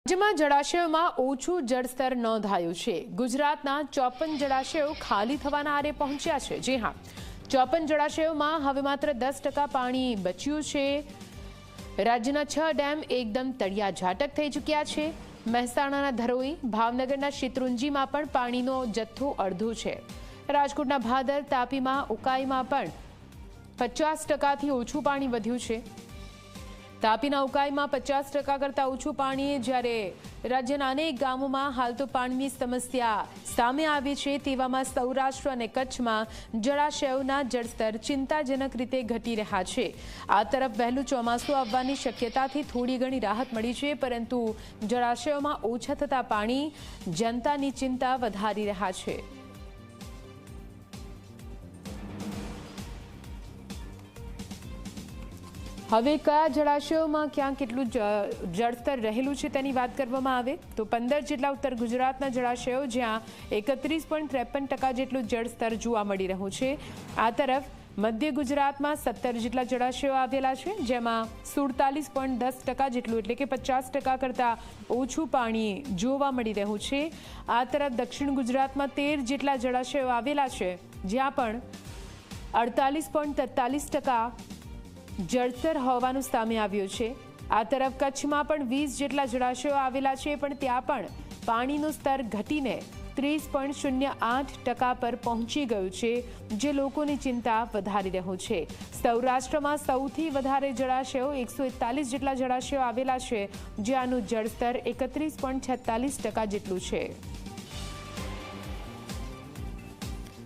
રાજ્યમાં જળાશયોમાં ઓછું જળસ્તર નોંધાયું છે। ગુજરાતના 54 જળાશયો ખાલી થવાના આરે પહોંચ્યા છે। જી હા, 54 જળાશયોમાં હવે માત્ર 10% પાણી બચ્યું છે। રાજ્યના 6 ડેમ એકદમ તળિયા ઝાટક થઈ ચૂક્યા છે। મહેસાણાના ધરોઈ, ભાવનગરના શેત્રુંજીમાં પણ પાણીનો જથ્થો અડધો છે। રાજકોટના ભાદર, તાપીમાં, ઉકાઈમાં પણ 50%થી ઓછું પાણી વધ્યું છે। તાપીના ઉકાઈમાં 50% કરતાં ઓછું પાણી, જ્યારે રાજ્યના અનેક ગામોમાં હાલ તો પાણીની સમસ્યા સામે આવી છે। તેવામાં સૌરાષ્ટ્ર અને કચ્છમાં જળાશયોના જળસ્તર ચિંતાજનક રીતે ઘટી રહ્યા છે। આ તરફ વહેલું ચોમાસું આવવાની શક્યતાથી થોડી ઘણી રાહત મળી છે, પરંતુ જળાશયોમાં ઓછા થતા પાણી જનતાની ચિંતા વધારી રહ્યા છે। હવે કયા જળાશયોમાં ક્યાં કેટલું જળસ્તર રહેલું છે તેની વાત કરવામાં આવે તો 15 જેટલા ઉત્તર ગુજરાતના જળાશયો, જ્યાં 31.53% જેટલું જળસ્તર જોવા મળી રહ્યું છે। આ તરફ મધ્ય ગુજરાતમાં 17 જેટલા જળાશયો આવેલા છે, જેમાં 47.10% જેટલું એટલે કે 50% કરતાં ઓછું પાણી જોવા મળી રહ્યું છે। આ તરફ દક્ષિણ ગુજરાતમાં 13 જેટલા જળાશયો આવેલા છે, જ્યાં પણ 48.43% જળસ્તર હોવાનું સામે આવ્યું છે। આ તરફ કચ્છમાં પણ 20 જેટલા જળાશયો આવેલા છે, પણ ત્યાં પણ પાણીનું સ્તર ઘટીને 30.08% પર પહોંચી ગયું છે, જે લોકોની ચિંતા વધારી રહ્યું છે। સૌરાષ્ટ્રમાં સૌથી વધારે જળાશયો 141 જેટલા જળાશયો આવેલા છે, જ્યાંનું જળસ્તર 31.46% જેટલું છે।